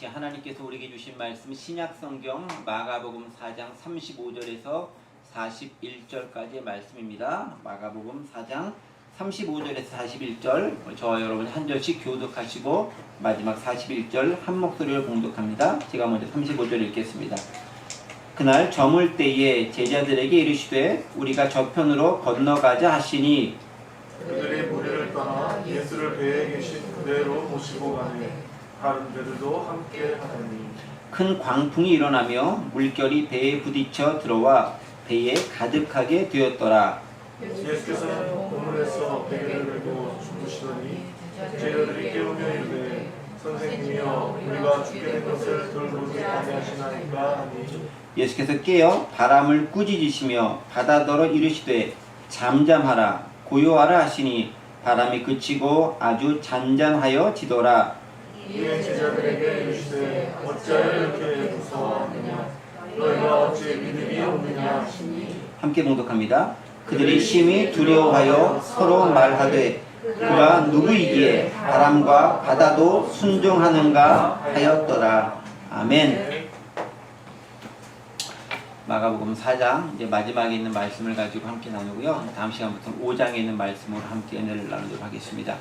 같이 하나님께서 우리에게 주신 말씀 신약성경 마가복음 4장 35절에서 41절까지의 말씀입니다. 마가복음 4장 35절에서 41절 저와 여러분이 한 절씩 교독하시고 마지막 41절 한 목소리로 봉독합니다. 제가 먼저 35절 읽겠습니다. 그날 저물 때에 제자들에게 이르시되 우리가 저편으로 건너가자 하시니 그들이 무리를 떠나 예수를 배에 계신 그대로 모시고 가니 다른 배들도 함께 하더니 큰 광풍이 일어나며 물결이 배에 부딪혀 들어와 배에 가득하게 되었더라. 예수께서는 우물에서 베개를 메고 주무시더니 제자들이 깨우며 이르되 선생님이여 우리가 죽게 된 것을 돌보지 아니하시나이까 하니 예수께서 깨어 바람을 꾸짖으시며 바다더러 이르시되 잠잠하라 고요하라 하시니 바람이 그치고 아주 잔잔하여 지더라. 이에 제자들에게 이르시되 어찌하여 이렇게 무서워하느냐 너희가 어찌 믿음이 없느냐 하시니 함께 봉독합니다. 그들이 심히 두려워하여 서로 말하되 그가 누구이기에 바람과 바다도 순종하는가 하였더라. 아멘. 마가복음 4장 이제 마지막에 있는 말씀을 가지고 함께 나누고요. 다음 시간부터 5장에 있는 말씀으로 함께 은혜를 나누도록 하겠습니다.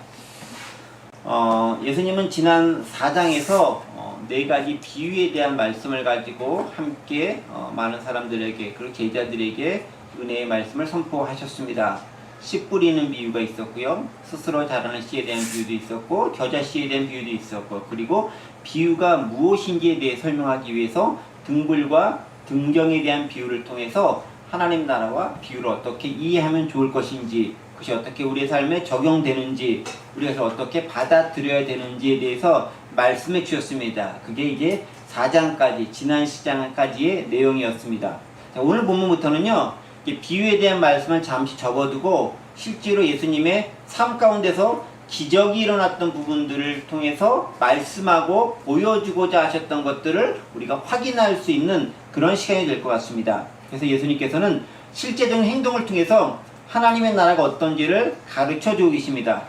예수님은 지난 4장에서 네 가지 비유에 대한 말씀을 가지고 함께 많은 사람들에게 그리고 제자들에게 은혜의 말씀을 선포하셨습니다. 씨 뿌리는 비유가 있었고요. 스스로 자라는 씨에 대한 비유도 있었고 겨자씨에 대한 비유도 있었고 그리고 비유가 무엇인지에 대해 설명하기 위해서 등불과 등경에 대한 비유를 통해서 하나님 나라와 비유를 어떻게 이해하면 좋을 것인지 그것이 어떻게 우리의 삶에 적용되는지 우리가 어떻게 받아들여야 되는지에 대해서 말씀해 주셨습니다. 그게 이제 4장까지 지난 시장까지의 내용이었습니다. 자, 오늘 본문부터는요 비유에 대한 말씀을 잠시 접어두고 실제로 예수님의 삶 가운데서 기적이 일어났던 부분들을 통해서 말씀하고 보여주고자 하셨던 것들을 우리가 확인할 수 있는 그런 시간이 될 것 같습니다. 그래서 예수님께서는 실제적인 행동을 통해서 하나님의 나라가 어떤지를 가르쳐 주고 계십니다.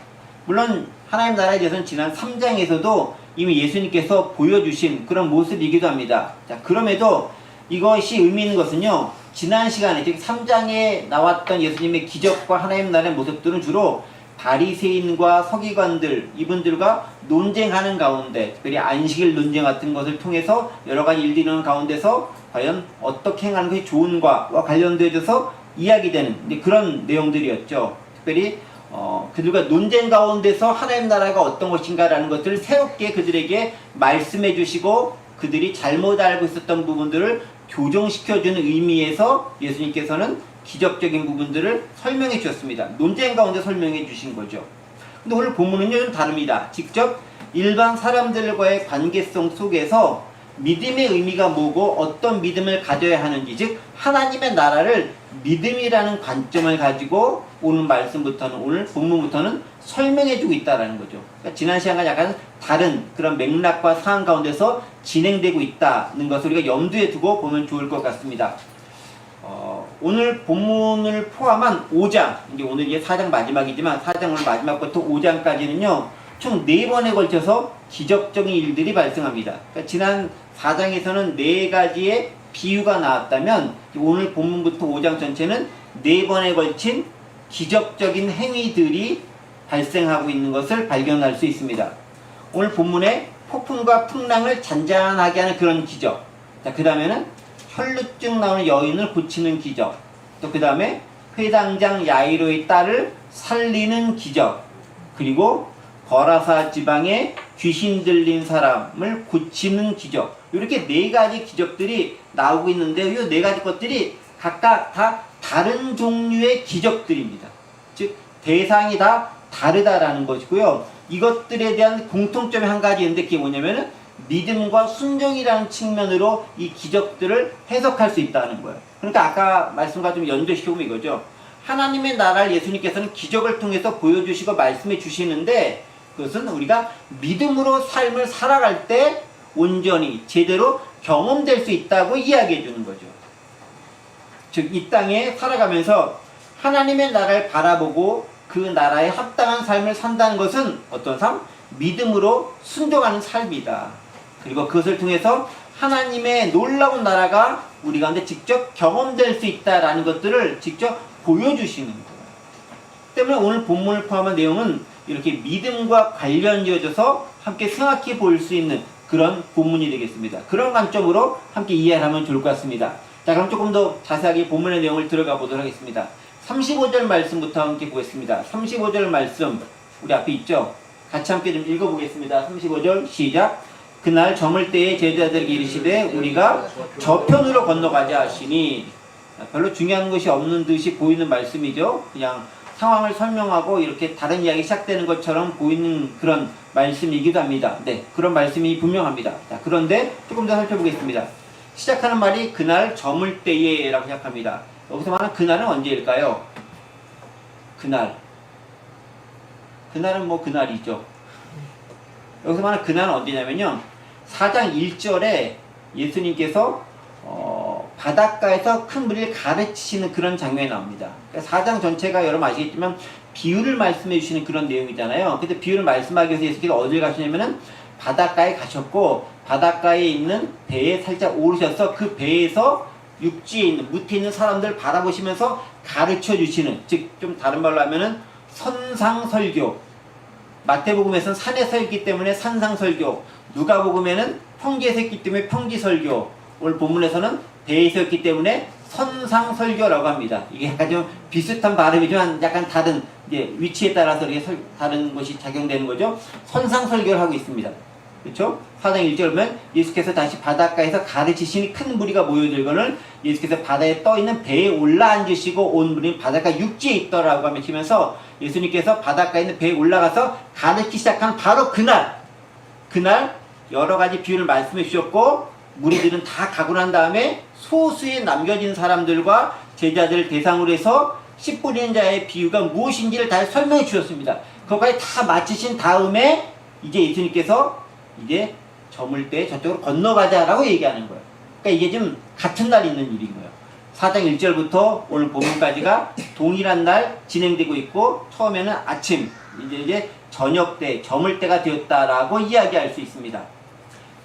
물론 하나님 나라에 대해서는 지난 3장에서도 이미 예수님께서 보여주신 그런 모습이기도 합니다. 자, 그럼에도 이것이 의미 있는 것은요 지난 시간에 즉 3장에 나왔던 예수님의 기적과 하나님 나라의 모습들은 주로 바리새인과 서기관들 이분들과 논쟁하는 가운데 특별히 안식일 논쟁 같은 것을 통해서 여러 가지 일들이 있는 가운데서 과연 어떻게 행하는 것이 좋은가와 관련되어져서 이야기되는 그런 내용들이었죠. 특별히 그들과 논쟁 가운데서 하나님 나라가 어떤 것인가라는 것들을 새롭게 그들에게 말씀해 주시고 그들이 잘못 알고 있었던 부분들을 교정시켜주는 의미에서 예수님께서는 기적적인 부분들을 설명해 주셨습니다. 논쟁 가운데 설명해 주신 거죠. 근데 오늘 본문은요 좀 다릅니다. 직접 일반 사람들과의 관계성 속에서 믿음의 의미가 뭐고 어떤 믿음을 가져야 하는지 즉 하나님의 나라를 믿음이라는 관점을 가지고 오늘 말씀부터는 오늘 본문부터는 설명해 주고 있다는 거죠. 그러니까 지난 시간과 약간 다른 그런 맥락과 상황 가운데서 진행되고 있다는 것을 우리가 염두에 두고 보면 좋을 것 같습니다. 오늘 본문을 포함한 5장, 이제 오늘 이제 4장 마지막이지만 4장 오늘 마지막부터 5장까지는요, 총 4번에 걸쳐서 기적적인 일들이 발생합니다. 그러니까 지난 4장에서는 4가지의 비유가 나왔다면 오늘 본문부터 5장 전체는 4번에 걸친 기적적인 행위들이 발생하고 있는 것을 발견할 수 있습니다. 오늘 본문에 폭풍과 풍랑을 잔잔하게 하는 그런 기적. 자, 그 다음에는 혈루증 나오는 여인을 고치는 기적. 또 그 다음에 회당장 야이로의 딸을 살리는 기적. 그리고 거라사 지방에 귀신 들린 사람을 고치는 기적. 이렇게 4가지 기적들이 나오고 있는데 이 4가지 것들이 각각 다 다른 종류의 기적들입니다. 즉 대상이 다 다르다라는 것이고요. 이것들에 대한 공통점이 한 가지 있는데 그게 뭐냐면은 믿음과 순종이라는 측면으로 이 기적들을 해석할 수 있다는 거예요. 그러니까 아까 말씀과 좀 연결시켜보면 이거죠. 하나님의 나라를 예수님께서는 기적을 통해서 보여주시고 말씀해 주시는데 그것은 우리가 믿음으로 삶을 살아갈 때 온전히 제대로 경험될 수 있다고 이야기해 주는 거죠. 즉 이 땅에 살아가면서 하나님의 나라를 바라보고 그 나라에 합당한 삶을 산다는 것은 어떤 삶? 믿음으로 순종하는 삶이다. 그리고 그것을 통해서 하나님의 놀라운 나라가 우리 가운데 직접 경험될 수 있다라는 것들을 직접 보여주시는 거예요. 때문에 오늘 본문을 포함한 내용은 이렇게 믿음과 관련지어져서 함께 생각해 볼 수 있는 그런 본문이 되겠습니다. 그런 관점으로 함께 이해하면 좋을 것 같습니다. 자, 그럼 조금 더 자세하게 본문의 내용을 들어가 보도록 하겠습니다. 35절 말씀부터 함께 보겠습니다. 35절 말씀 우리 앞에 있죠? 같이 함께 좀 읽어보겠습니다. 35절 시작. 그날 저물 때에 제자들에게 이르시되 우리가 저편으로 건너가자 하시니, 별로 중요한 것이 없는 듯이 보이는 말씀이죠. 그냥 상황을 설명하고 이렇게 다른 이야기 시작되는 것처럼 보이는 그런 말씀이기도 합니다. 네, 그런 말씀이 분명합니다. 자, 그런데 조금 더 살펴보겠습니다. 시작하는 말이 그날 저물 때에 라고 시작합니다. 여기서 말하는 그날은 언제일까요? 그날은 뭐 그날이죠. 여기서 말하는 그날은 언제냐면요, 4장 1절에 예수님께서 바닷가에서 큰 무리를 가르치시는 그런 장면이 나옵니다. 그러니까 4장 전체가 여러분 아시겠지만 비유를 말씀해 주시는 그런 내용이잖아요. 근데 비유를 말씀하기 위해서 예수님께서 어딜 가시냐면은 바닷가에 가셨고, 바닷가에 있는 배에 살짝 오르셔서 그 배에서 육지에 있는, 무태 있는 사람들 바라보시면서 가르쳐 주시는, 즉 좀 다른 말로 하면은 선상설교. 마태복음에서는 산에서 했기 때문에 산상설교, 누가복음에는 평지에서 했기 때문에 평지설교, 오늘 본문에서는 배에서 했기 때문에 선상설교라고 합니다. 이게 약간 좀 비슷한 발음이지만 약간 다른, 이제 위치에 따라서 이렇게 다른 것이 작용되는 거죠. 선상설교를 하고 있습니다. 그렇죠? 4장 1절은 예수께서 다시 바닷가에서 가르치시니 큰 무리가 모여들거늘 예수께서 바다에 떠있는 배에 올라앉으시고 온 무리는 바닷가 육지에 있더라고 하면서 예수님께서 바닷가에 있는 배에 올라가서 가르치기 시작한 바로 그날 여러 가지 비유를 말씀해 주셨고, 무리들은 다 가고 난 다음에 소수에 남겨진 사람들과 제자들을 대상으로 해서 씨 뿌리는 자의 비유가 무엇인지를 다 설명해 주셨습니다. 그것까지 다 마치신 다음에 이제 예수님께서 이제 저물 때 저쪽으로 건너가자라고 얘기하는 거예요. 그러니까 이게 좀 같은 날 있는 일인 거예요. 4장 1절부터 오늘 본문까지가 동일한 날 진행되고 있고, 처음에는 아침, 이제 저녁 때, 저물 때가 되었다라고 이야기할 수 있습니다.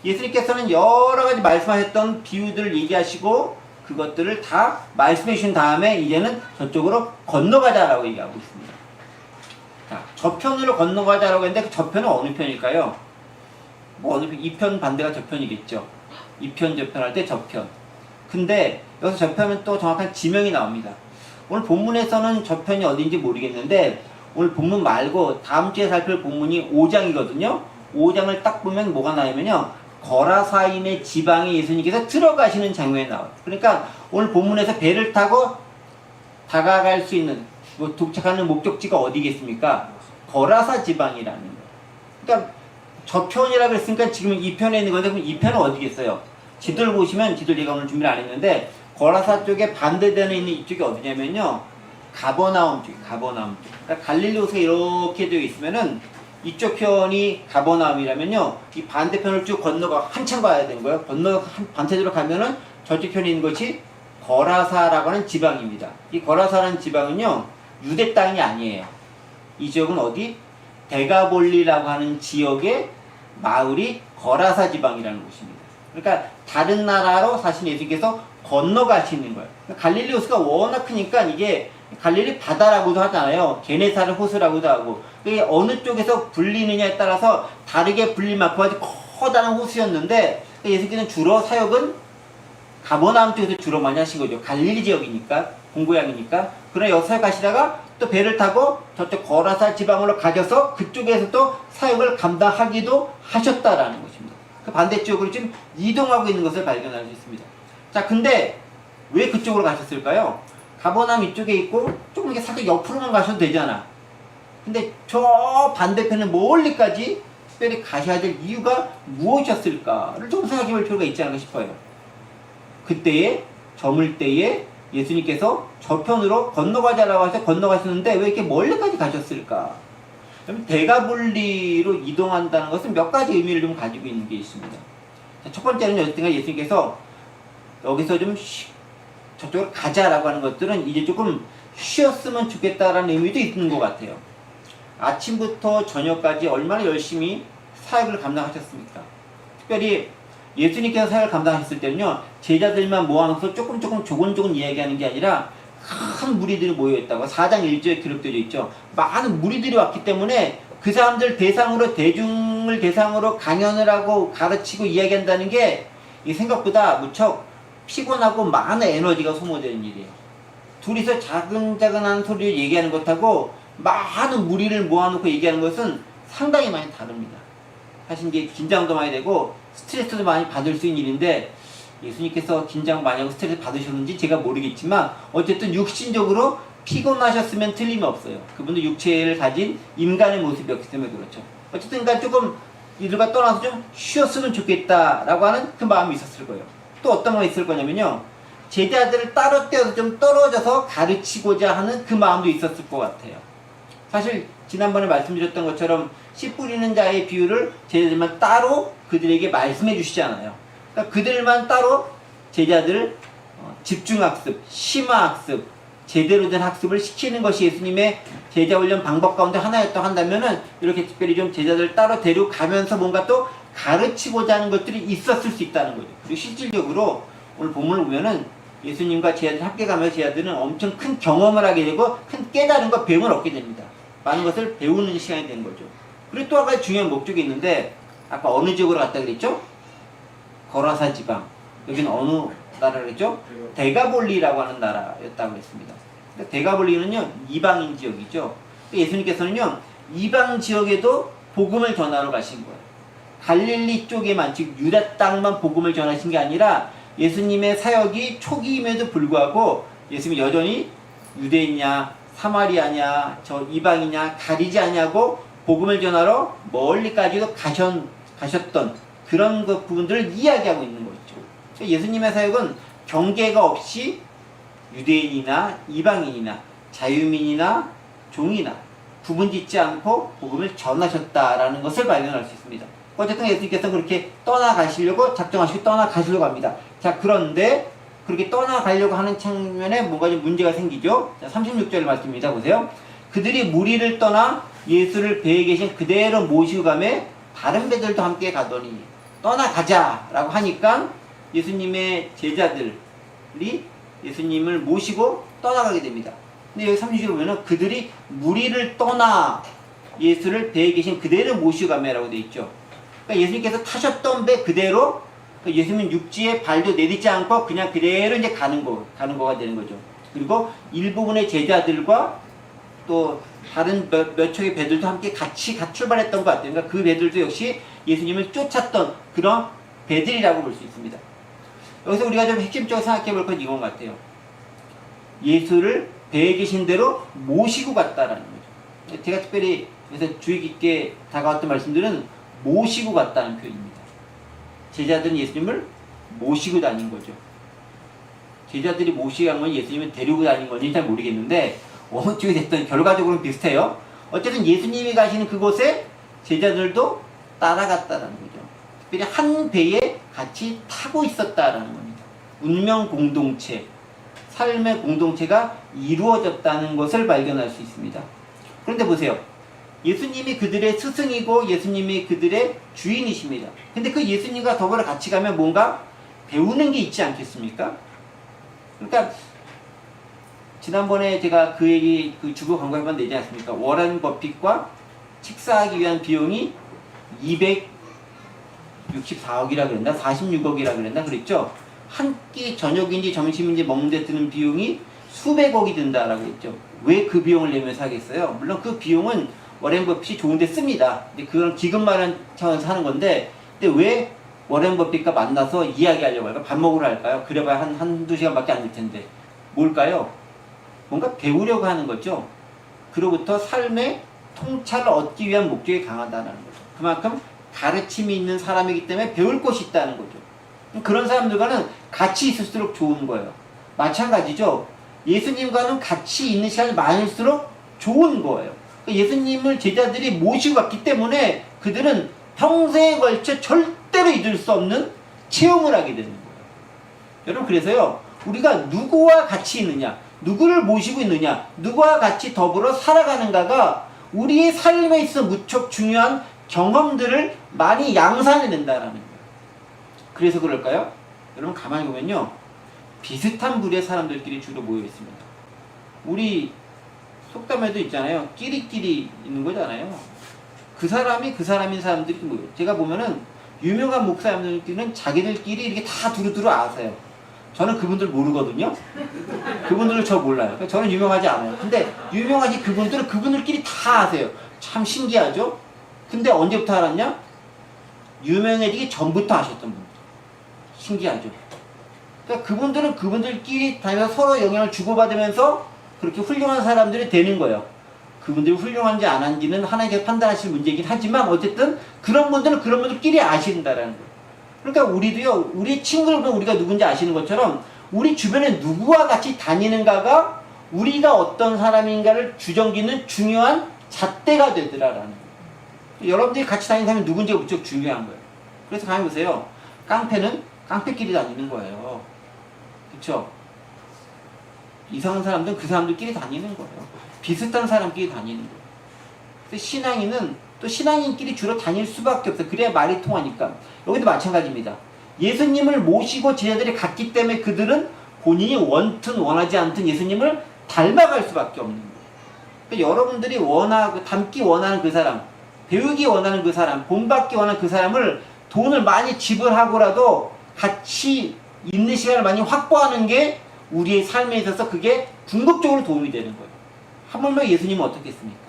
예수님께서는 여러 가지 말씀하셨던 비유들을 얘기하시고 그것들을 다 말씀해 주신 다음에 이제는 저쪽으로 건너가자라고 얘기하고 있습니다. 자, 저편으로 건너가자라고 했는데 그 저편은 어느 편일까요? 뭐 어느 편, 이 편 반대가 저편이겠죠. 이 편 저편 할 때 저편. 근데 여기서 저편은 또 정확한 지명이 나옵니다. 오늘 본문에서는 저편이 어딘지 모르겠는데, 오늘 본문 말고 다음 주에 살필 본문이 5장이거든요. 5장을 딱 보면 뭐가 나오면요, 거라사인의 지방에 예수님께서 들어가시는 장면이 나와요. 그러니까 오늘 본문에서 배를 타고 다가갈 수 있는, 뭐 도착하는 목적지가 어디겠습니까? 거라사 지방이라는 거예요. 그러니까 저편이라고 했으니까 지금 이 편에 있는 건데, 그럼 이 편은 어디겠어요? 지도를 보시면, 지도를 제가 오늘 준비를 안 했는데, 거라사 쪽에 반대되는 있는 이쪽이 어디냐면요, 가버나움 쪽. 그러니까 갈릴리 호수가 이렇게 되어 있으면은 이쪽 편이 가버나움이라면요, 이 반대편을 쭉 건너가 한참 가야 되는 거예요. 건너 반대쪽으로 가면은 저쪽 편에 있는 것이 거라사라고 하는 지방입니다. 이 거라사라는 지방은요, 유대 땅이 아니에요. 이 지역은 어디? 데가볼리라고 하는 지역의 마을이 거라사 지방이라는 곳입니다. 그러니까 다른 나라로 사실 예수님께서 건너가시는 거예요. 갈릴리 호수가 워낙 크니까 이게 갈릴리 바다라고도 하잖아요. 게네사렛 호수라고도 하고. 이게 어느 쪽에서 불리느냐에 따라서 다르게 불릴 만큼 아주 커다란 호수였는데, 예수님께서는 주로 사역은 가버나움 쪽에서 주로 많이 하신 거죠. 갈릴리 지역이니까, 본고향이니까. 그러나 여기서 사역하시다가 또 배를 타고 저쪽 거라사 지방으로 가셔서 그쪽에서 또 사역을 감당하기도 하셨다라는 것입니다. 그 반대쪽으로 지금 이동하고 있는 것을 발견할 수 있습니다. 자, 근데 왜 그쪽으로 가셨을까요? 가버나움 이쪽에 있고 조금 이렇게 살짝 옆으로만 가셔도 되잖아. 근데 저 반대편에 멀리까지 특별히 가셔야 될 이유가 무엇이었을까를 좀 생각해 볼 필요가 있지 않을까 싶어요. 그때에, 저물 때에 예수님께서 저편으로 건너가자라고 해서 건너가셨는데 왜 이렇게 멀리까지 가셨을까? 데가볼리로 이동한다는 것은 몇 가지 의미를 좀 가지고 있는 게 있습니다. 첫 번째는 여태까지 예수님께서 여기서 좀 저쪽으로 가자라고 하는 것들은 이제 조금 쉬었으면 좋겠다라는 의미도 있는 것 같아요. 아침부터 저녁까지 얼마나 열심히 사역을 감당하셨습니까? 특별히 예수님께서 사역을 감당하셨을 때는요, 제자들만 모아놓고 조금 조곤조곤 이야기하는 게 아니라 큰 무리들이 모여있다고 4장 1절에 기록되어 있죠. 많은 무리들이 왔기 때문에 그 사람들 대상으로, 대중을 대상으로 강연을 하고 가르치고 이야기한다는 게 이 생각보다 무척 피곤하고 많은 에너지가 소모되는 일이에요. 둘이서 자근자근한 소리를 얘기하는 것하고 많은 무리를 모아놓고 얘기하는 것은 상당히 많이 다릅니다. 사실 이게 긴장도 많이 되고 스트레스도 많이 받을 수 있는 일인데, 예수님께서 긴장 많이 하고 스트레스 받으셨는지 제가 모르겠지만 어쨌든 육신적으로 피곤하셨으면 틀림없어요. 그분도 육체를 가진 인간의 모습이었기 때문에 그렇죠. 어쨌든 그러니까 조금 이들과 떠나서 좀 쉬었으면 좋겠다라고 하는 그 마음이 있었을 거예요. 또 어떤 마음이 있을 거냐면요, 제자들을 따로 떼어서 좀 떨어져서 가르치고자 하는 그 마음도 있었을 것 같아요. 사실 지난번에 말씀드렸던 것처럼 씨 뿌리는 자의 비유를 제자들만 따로 그들에게 말씀해 주시잖아요. 그러니까 그들만 따로 제자들을 집중학습, 심화학습, 제대로 된 학습을 시키는 것이 예수님의 제자훈련 방법 가운데 하나였다고 한다면은, 이렇게 특별히 좀 제자들을 따로 데려가면서 뭔가 또 가르치고자 하는 것들이 있었을 수 있다는 거죠. 그리고 실질적으로 오늘 본문을 보면은 예수님과 제자들 함께 가면서 제자들은 엄청 큰 경험을 하게 되고 큰 깨달음과 배움을 얻게 됩니다. 많은 것을 배우는 시간이 되는 거죠. 그리고 또 한 가지 중요한 목적이 있는데, 아까 어느 지역으로 갔다 그랬죠? 거라사 지방. 여기는 어느 나라라고 그랬죠? 데가볼리라고 하는 나라였다고 했습니다. 데가볼리는요, 이방인 지역이죠. 예수님께서는요, 이방 지역에도 복음을 전하러 가신 거예요. 갈릴리 쪽에만, 즉 유다 땅만 복음을 전하신 게 아니라 예수님의 사역이 초기임에도 불구하고 예수님이 여전히 유대인이냐 사마리아냐 저 이방이냐 가리지 않냐고 복음을 전하러 멀리까지도 가셨던 그런 그 부분들을 이야기하고 있는 거죠. 예수님의 사역은 경계가 없이 유대인이나 이방인이나 자유민이나 종이나 구분짓지 않고 복음을 전하셨다라는 것을 발견할 수 있습니다. 어쨌든 예수님께서 그렇게 떠나가시려고 작정하시고 떠나가시려고 합니다. 자, 그런데 그렇게 떠나가려고 하는 측면에 뭔가 좀 문제가 생기죠. 자, 36절 말씀입니다. 보세요. 그들이 무리를 떠나 예수를 배에 계신 그대로 모시고 가매 다른 배들도 함께 가더니, 떠나가자라고 하니까 예수님의 제자들이 예수님을 모시고 떠나가게 됩니다. 근데 여기 36절 보면 그들이 무리를 떠나 예수를 배에 계신 그대로 모시고 가매라고 되어 있죠. 그러니까 예수님께서 타셨던 배 그대로, 그러니까 예수님은 육지에 발도 내딛지 않고 그냥 그대로 이제 가는 거가 되는 거죠. 그리고 일부분의 제자들과 또 다른 몇 척의 배들도 함께 같이 출발했던 것 같아요. 그러니까 그 배들도 역시 예수님을 쫓았던 그런 배들이라고 볼 수 있습니다. 여기서 우리가 좀 핵심적으로 생각해 볼 건 이건 같아요. 예수를 배에 계신 대로 모시고 갔다라는 거죠. 제가 특별히 그래서 주의 깊게 다가왔던 말씀들은 모시고 갔다는 표현입니다. 제자들은 예수님을 모시고 다닌 거죠. 제자들이 모시고 간 건 예수님을 데리고 다닌 건지 잘 모르겠는데 어느 쪽이 됐든 결과적으로는 비슷해요. 어쨌든 예수님이 가시는 그곳에 제자들도 따라갔다라는 거죠. 특별히 한 배에 같이 타고 있었다라는 겁니다. 운명 공동체, 삶의 공동체가 이루어졌다는 것을 발견할 수 있습니다. 그런데 보세요. 예수님이 그들의 스승이고 예수님이 그들의 주인이십니다. 근데 그 예수님과 더불어 같이 가면 뭔가 배우는 게 있지 않겠습니까? 그러니까 지난번에 제가 그 얘기, 그 주보 광고 한번 내지 않습니까? 워런 버핏과 식사하기 위한 비용이 264억이라 그랬나? 46억이라 그랬나? 그랬죠? 한 끼 저녁인지 점심인지 먹는 데 드는 비용이 수백억이 든다라고 했죠. 왜 그 비용을 내면서 하겠어요? 물론 그 비용은 워렌 버핏이 좋은 데 씁니다. 근데 그건 기금 마련 차원에서 하는 건데, 근데 왜 워렌 버핏과 만나서 이야기하려고 할까요? 밥 먹으러 할까요? 그래봐야 한두 시간밖에 안 될 텐데. 뭘까요? 뭔가 배우려고 하는 거죠. 그로부터 삶의 통찰을 얻기 위한 목적이 강하다는 거죠. 그만큼 가르침이 있는 사람이기 때문에 배울 것이 있다는 거죠. 그런 사람들과는 같이 있을수록 좋은 거예요. 마찬가지죠. 예수님과는 같이 있는 시간이 많을수록 좋은 거예요. 예수님을 제자들이 모시고 갔기 때문에 그들은 평생에 걸쳐 절대로 잊을 수 없는 체험을 하게 되는 거예요. 여러분, 그래서요, 우리가 누구와 같이 있느냐, 누구를 모시고 있느냐, 누구와 같이 더불어 살아가는가가 우리의 삶에 있어 무척 중요한 경험들을 많이 양산해낸다라는 거예요. 그래서 그럴까요? 여러분 가만히 보면요. 비슷한 부류의 사람들끼리 주로 모여 있습니다. 우리 속담에도 있잖아요. 끼리끼리 있는 거잖아요. 그 사람이 그 사람인 사람들이 모여요. 제가 보면은 유명한 목사님들끼리는 자기들끼리 이렇게 다 두루두루 아세요. 저는 그분들 모르거든요. 그분들은 저 몰라요. 저는 유명하지 않아요. 근데 유명하지 그분들은 그분들끼리 다 아세요. 참 신기하죠? 근데 언제부터 알았냐? 유명해지기 전부터 아셨던 분들. 신기하죠? 그러니까 그분들은 그분들끼리 다니면서 서로 영향을 주고받으면서 그렇게 훌륭한 사람들이 되는 거예요. 그분들이 훌륭한지 안 한지는 하나님께서 판단하실 문제이긴 하지만 어쨌든 그런 분들은 그런 분들끼리 아신다라는 거예요. 그러니까 우리도요, 우리 친구를 보면 우리가 누군지 아시는 것처럼 우리 주변에 누구와 같이 다니는가가 우리가 어떤 사람인가를 주정짓는 중요한 잣대가 되더라라는 거예요. 여러분들이 같이 다니는 사람이 누군지가 무척 중요한 거예요. 그래서 가만히 보세요. 깡패는 깡패끼리 다니는 거예요. 그쵸? 이상한 사람들은 그 사람들끼리 다니는 거예요. 비슷한 사람끼리 다니는 거예요. 그래서 신앙인은 또 신앙인끼리 주로 다닐 수밖에 없어요. 그래야 말이 통하니까. 여기도 마찬가지입니다. 예수님을 모시고 제자들이 갔기 때문에 그들은 본인이 원튼 원하지 않든 예수님을 닮아갈 수밖에 없는 거예요. 그러니까 여러분들이 원하고 닮기 원하는 그 사람, 배우기 원하는 그 사람, 본받기 원하는 그 사람을 돈을 많이 지불하고라도 같이 있는 시간을 많이 확보하는 게 우리의 삶에 있어서 그게 궁극적으로 도움이 되는 거예요. 하물며 예수님은 어떻게 했습니까?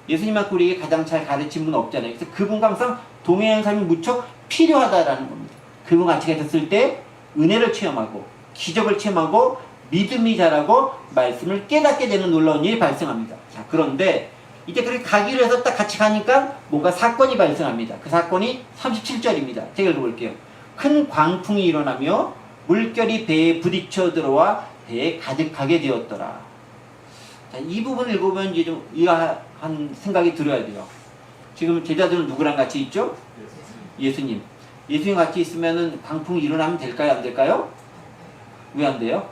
예수님만큼 우리에게 가장 잘 가르친 분은 없잖아요. 그래서 그분과 항상 동행하는 삶이 무척 필요하다라는 겁니다. 그분 같이 계셨을 때 은혜를 체험하고 기적을 체험하고 믿음이 자라고 말씀을 깨닫게 되는 놀라운 일이 발생합니다. 자, 그런데 이제 그렇게 가기로 해서 딱 같이 가니까 뭔가 사건이 발생합니다. 그 사건이 37절입니다. 제가 읽어볼게요. 큰 광풍이 일어나며 물결이 배에 부딪혀 들어와 배에 가득하게 되었더라. 자, 이 부분을 읽어보면 이제 좀 이해한 생각이 들어야 돼요. 지금 제자들은 누구랑 같이 있죠? 예수님. 예수님 같이 있으면은 광풍이 일어나면 될까요? 안 될까요? 왜 안 돼요?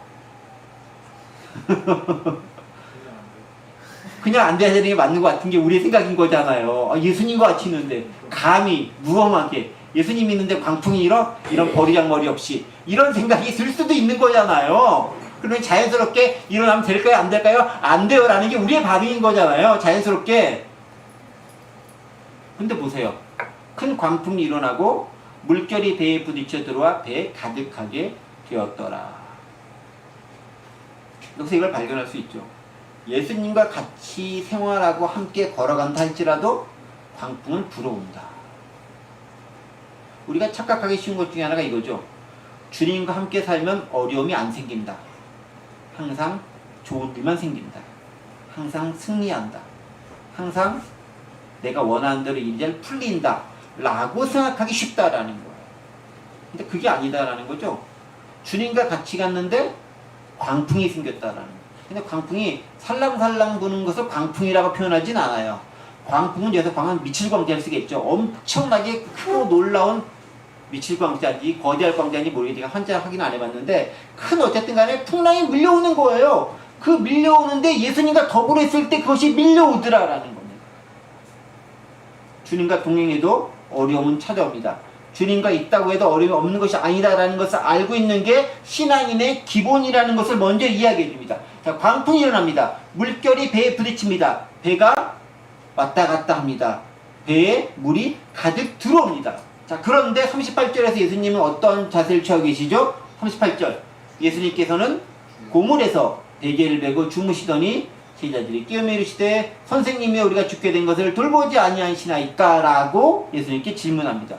그냥 안 돼야 되는 게 맞는 것 같은 게 우리의 생각인 거잖아요. 예수님과 같이 있는데 감히 무엄하게 예수님 있는데 광풍이 이런 버리장머리 없이 이런 생각이 들 수도 있는 거잖아요. 그러면 자연스럽게 일어나면 될까요? 안 될까요? 안 돼요 라는 게 우리의 반응인 거잖아요. 자연스럽게. 근데 보세요. 큰 광풍이 일어나고 물결이 배에 부딪혀 들어와 배에 가득하게 되었더라. 여기서 이걸 발견할 수 있죠. 예수님과 같이 생활하고 함께 걸어간다 할지라도 광풍은 불어온다. 우리가 착각하기 쉬운 것 중에 하나가 이거죠. 주님과 함께 살면 어려움이 안 생긴다. 항상 좋은 일만 생긴다. 항상 승리한다. 항상 내가 원하는 대로 일이 잘 풀린다. 라고 생각하기 쉽다라는 거예요. 근데 그게 아니다라는 거죠. 주님과 같이 갔는데 광풍이 생겼다라는 거예요. 근데 광풍이 살랑살랑 부는 것을 광풍이라고 표현하진 않아요. 광풍은 여기서 광은 미칠광자를 쓰겠죠. 엄청나게 크고 놀라운 미칠광자인지 거대할 광자인지 모르겠는데 제가 한자 확인 안 해봤는데 큰 어쨌든 간에 풍랑이 밀려오는 거예요. 그 밀려오는데 예수님과 더불어 있을 때 그것이 밀려오더라라는 겁니다. 주님과 동행해도 어려움은 찾아옵니다. 주님과 있다고 해도 어려움이 없는 것이 아니다라는 것을 알고 있는 게 신앙인의 기본이라는 것을 먼저 이야기해 줍니다. 자, 광풍이 일어납니다. 물결이 배에 부딪힙니다. 배가 왔다 갔다 합니다. 배에 물이 가득 들어옵니다. 자, 그런데 38절에서 예수님은 어떤 자세를 취하고 계시죠? 38절. 예수님께서는 고물에서 베개를 메고 주무시더니 제자들이 깨어며 이르시되 선생님이 우리가 죽게 된 것을 돌보지 아니하시나이까? 라고 예수님께 질문합니다.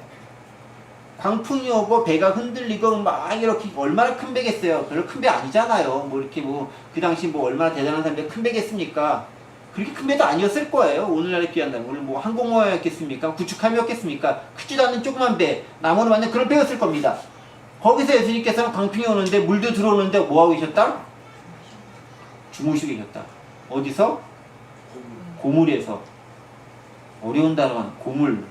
광풍이 오고 배가 흔들리고 막 이렇게 얼마나 큰 배겠어요? 별로 큰 배 아니잖아요. 뭐 이렇게 그 당시 얼마나 대단한 사람들이 큰 배겠습니까? 그렇게 큰 배도 아니었을 거예요. 오늘날에 비한다면. 오늘 항공모였겠습니까? 구축함이었겠습니까? 크지도 않는 조그만 배, 나무로 만든 그런 배였을 겁니다. 거기서 예수님께서는 광풍이 오는데 물도 들어오는데 뭐하고 계셨다? 주무시고 계셨다. 어디서? 고물에서. 어려운 단어만 고물.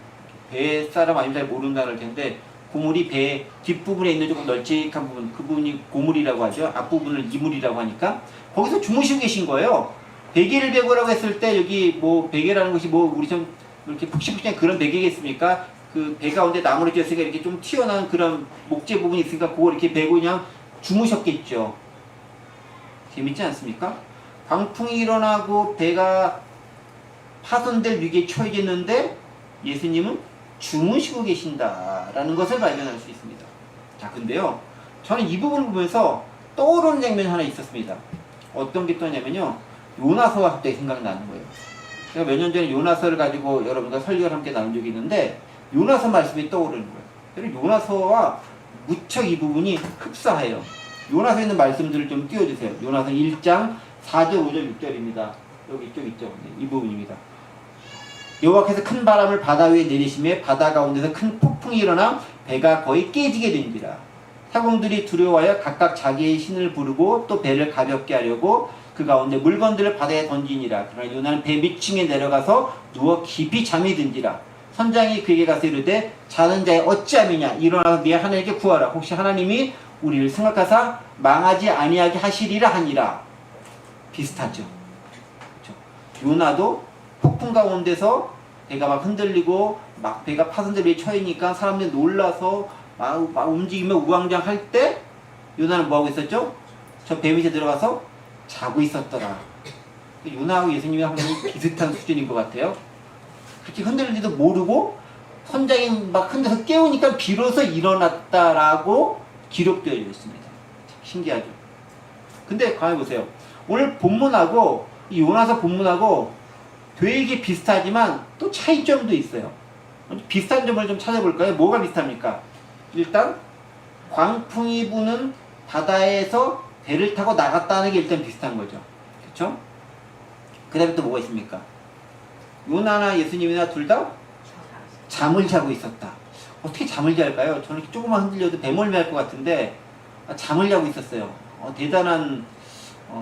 배 사람 아니면 잘 모르는 단어일 텐데 고물이 배 뒷부분에 있는 조금 널찍한 부분, 그 부분이 고물이라고 하죠. 앞부분을 이물이라고 하니까 거기서 주무시고 계신 거예요. 베개를 베고라고 했을 때 여기 베개라는 것이 우리 좀 이렇게 푹신푹신한 그런 베개겠습니까? 그 배 가운데 나무로 쬐으니까 이렇게 좀 튀어나온 그런 목재 부분이 있으니까 그거 이렇게 베고 그냥 주무셨겠죠. 재밌지 않습니까? 광풍이 일어나고 배가 파손될 위기에 처해졌는데 예수님은 주무시고 계신다라는 것을 발견할 수 있습니다. 자, 근데요, 저는 이 부분을 보면서 떠오르는 장면이 하나 있었습니다. 어떤 게 떠냐면요, 요나서가 갑자기 생각나는 거예요. 제가 몇 년 전에 요나서를 가지고 여러분과 설교를 함께 나눈 적이 있는데 요나서 말씀이 떠오르는 거예요. 그리고 요나서와 무척 이 부분이 흡사해요. 요나서에 있는 말씀들을 좀 띄워주세요. 요나서 1장 4절, 5절, 6절입니다. 여기 쪽 있죠. 이 부분입니다. 여호와께서 큰 바람을 바다 위에 내리시매 바다 가운데서 큰 폭풍이 일어나 배가 거의 깨지게 된지라. 사공들이 두려워하여 각각 자기의 신을 부르고 또 배를 가볍게 하려고 그 가운데 물건들을 바다에 던지니라. 그러나 요나는 배 밑층에 내려가서 누워 깊이 잠이 든지라. 선장이 그에게 가서 이르되 자는 자의 어찌함이냐, 일어나서 네 하나님께 구하라. 혹시 하나님이 우리를 생각하사 망하지 아니하게 하시리라 하니라. 비슷하죠. 그렇죠? 요나도 폭풍 가운데서 배가 막 흔들리고 막 배가 파손될 위에 처해니까 사람들이 놀라서 막 움직이며 우왕좌왕할 때 요나는 뭐하고 있었죠? 저 배 밑에 들어가서 자고 있었더라. 요나하고 예수님이 항상 비슷한 수준인 것 같아요. 그렇게 흔들리지도 모르고 선장이 막 흔들어서 깨우니까 비로소 일어났다라고 기록되어 있습니다. 신기하죠? 근데 가만히 보세요. 오늘 본문하고 이 요나서 본문하고 되게 비슷하지만 또 차이점도 있어요. 비슷한 점을 좀 찾아볼까요? 뭐가 비슷합니까? 일단 광풍이 부는 바다에서 배를 타고 나갔다는 게 일단 비슷한 거죠. 그렇죠? 그 다음에 또 뭐가 있습니까? 요나나 예수님이나 둘 다 잠을 자고 있었다. 어떻게 잠을 잘까요? 저는 조금만 흔들려도 배멀미 할 것 같은데 잠을 자고 있었어요. 대단한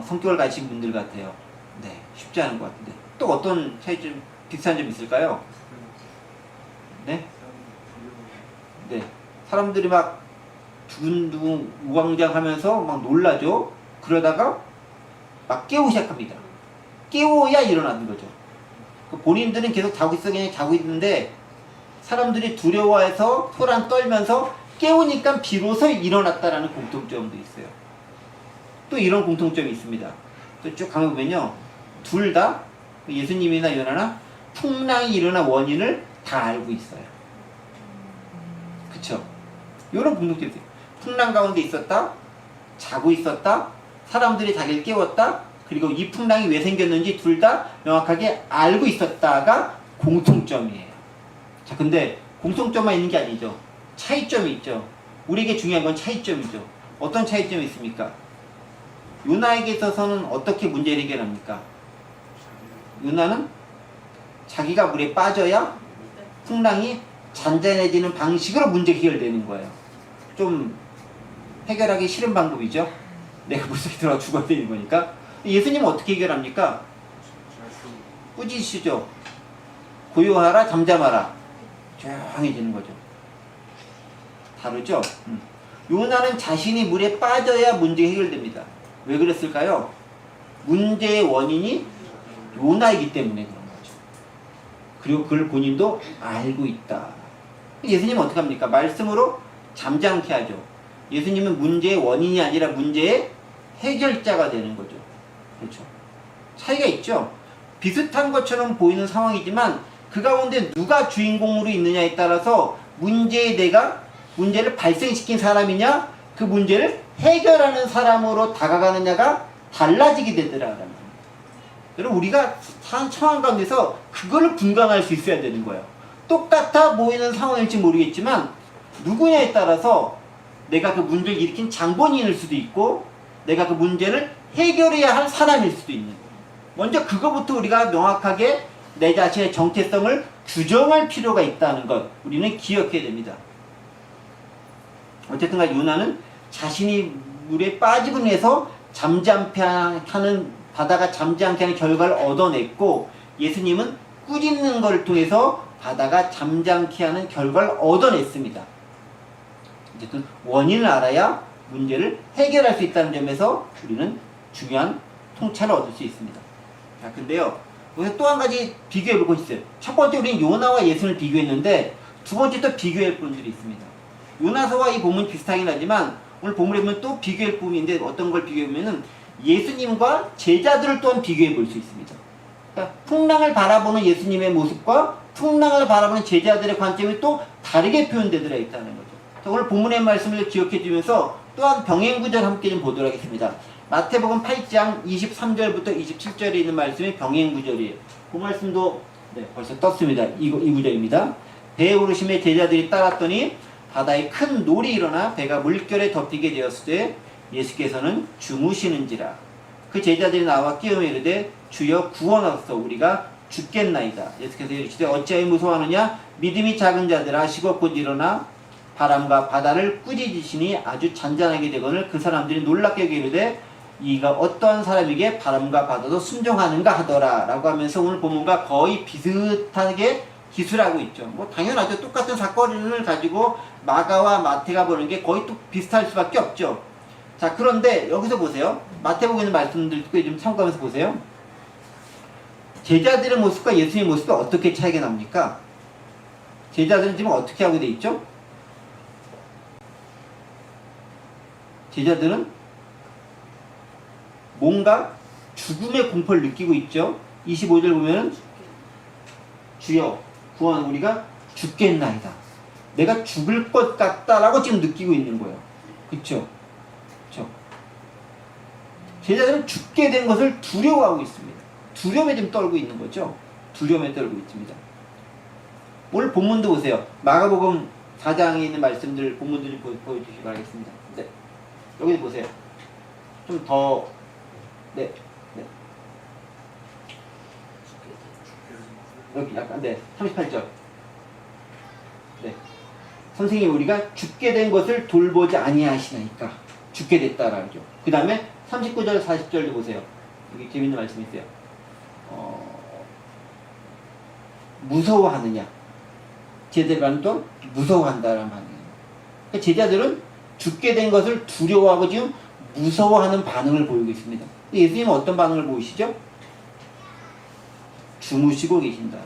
성격을 가진 분들 같아요. 네, 쉽지 않은 것 같은데 또 어떤 차이점, 비슷한 점 있을까요? 네? 네, 사람들이 막 두근두근 우왕좌왕하면서 막 놀라죠. 그러다가 막 깨우기 시작합니다. 깨워야 일어나는 거죠. 본인들은 계속 자고 있어, 그냥 자고 있는데 사람들이 두려워해서 소란 떨면서 깨우니까 비로소 일어났다라는 공통점도 있어요. 또 이런 공통점이 있습니다. 또 쭉 가면 보면요, 둘 다 예수님이나 요나나 풍랑이 일어난 원인을 다 알고 있어요. 그쵸? 이런 공통점이 있어요. 풍랑 가운데 있었다, 자고 있었다, 사람들이 자기를 깨웠다, 그리고 이 풍랑이 왜 생겼는지 둘 다 명확하게 알고 있었다가 공통점이에요. 자, 근데 공통점만 있는 게 아니죠. 차이점이 있죠. 우리에게 중요한 건 차이점이죠. 어떤 차이점이 있습니까? 요나에게 있어서는 어떻게 문제를 해결합니까? 요나는 자기가 물에 빠져야 풍랑이 잔잔해지는 방식으로 문제 해결되는 거예요. 좀 해결하기 싫은 방법이죠. 내가 물속에 들어가 죽어야 되는 거니까. 예수님은 어떻게 해결합니까? 꾸짖으시죠. 고요하라, 잠잠하라. 조용해지는 거죠. 다르죠? 요나는 자신이 물에 빠져야 문제가 해결됩니다. 왜 그랬을까요? 문제의 원인이 요나이기 때문에 그런 거죠. 그리고 그걸 본인도 알고 있다. 예수님은 어떻게 합니까? 말씀으로 잠잠케 하죠. 예수님은 문제의 원인이 아니라 문제의 해결자가 되는 거죠. 그렇죠. 차이가 있죠. 비슷한 것처럼 보이는 상황이지만 그 가운데 누가 주인공으로 있느냐에 따라서 문제를 발생시킨 사람이냐, 그 문제를 해결하는 사람으로 다가가느냐가 달라지게 되더라라는 겁니다. 여러분, 우리가 산 상황 가운데서 그거를 분간할 수 있어야 되는 거예요. 똑같아 보이는 상황일지 모르겠지만 누구냐에 따라서 내가 그 문제를 일으킨 장본인일 수도 있고 내가 그 문제를 해결해야 할 사람일 수도 있는 거예요. 먼저 그거부터 우리가 명확하게 내 자신의 정체성을 규정할 필요가 있다는 것 우리는 기억해야 됩니다. 어쨌든 간에 요나는 자신이 물에 빠지고 나서 바다가 잠잠케 하는 결과를 얻어냈고, 예수님은 꾸짖는 것을 통해서 바다가 잠잠케 하는 결과를 얻어냈습니다. 어쨌든 원인을 알아야 문제를 해결할 수 있다는 점에서 우리는 중요한 통찰을 얻을 수 있습니다. 자, 근데요, 여기서 또 한 가지 비교해 볼 것이 있어요. 첫 번째, 우리는 요나와 예수님을 비교했는데 두 번째 또 비교할 부분들이 있습니다. 요나서와 이 본문이 비슷하긴 하지만 오늘 본문에 보면 또 비교할 부분인데 어떤 걸 비교해보면은 예수님과 제자들을 또한 비교해 볼 수 있습니다. 그러니까 풍랑을 바라보는 예수님의 모습과 풍랑을 바라보는 제자들의 관점이 또 다르게 표현되더라 있다는 거죠. 오늘 본문의 말씀을 기억해 주면서 또한 병행 구절 함께 좀 보도록 하겠습니다. 마태복음 8장 23절부터 27절에 있는 말씀이 병행 구절이에요. 그 말씀도 벌써 떴습니다. 이 구절입니다. 배에 오르심에 제자들이 따랐더니 바다에 큰 놀이 일어나 배가 물결에 덮이게 되었을 때 예수께서는 주무시는지라. 그 제자들이 나와 깨우며 이르되 주여 구원하소서 우리가 죽겠나이다. 예수께서 이르시되 어찌하여 무서워하느냐 믿음이 작은 자들아 하시고 곧 일어나 바람과 바다를 꾸짖으시니 아주 잔잔하게 되거늘 그 사람들이 놀랍게 이르되 이가 어떠한 사람에게 바람과 바다도 순종하는가 하더라 라고 하면서 오늘 본문과 거의 비슷하게 기술하고 있죠. 뭐 당연하죠. 똑같은 사건을 가지고 마가와 마태가 보는 게 거의 또 비슷할 수밖에 없죠. 자, 그런데 여기서 보세요. 마태복음에 있는 말씀들 좀 참고하면서 보세요. 제자들의 모습과 예수님의 모습이 어떻게 차이가 납니까? 제자들은 지금 어떻게 하고 돼 있죠? 제자들은 뭔가 죽음의 공포를 느끼고 있죠. 25절 보면 주여 구원 우리가 죽겠나이다. 내가 죽을 것 같다라고 지금 느끼고 있는 거예요. 그렇죠? 그렇죠? 제자들은 죽게 된 것을 두려워하고 있습니다. 두려움에 좀 떨고 있는 거죠. 두려움에 떨고 있습니다. 오늘 본문도 보세요. 마가복음 4장에 있는 말씀들 본문들 보여주시기 바라겠습니다. 네. 여기 보세요. 좀 더 네. 여기 약간 38절. 네. 선생님 우리가 죽게 된 것을 돌보지 아니하시나이까. 죽게 됐다라죠. 그 다음에 39절 40절도 보세요. 여기 재밌는 말씀이 있어요. 무서워하느냐. 제자들은 또 무서워한다라는 말이에요. 그러니까 제자들은 죽게 된 것을 두려워하고 지금 무서워하는 반응을 보이고 있습니다. 예수님은 어떤 반응을 보이시죠? 주무시고 계신다.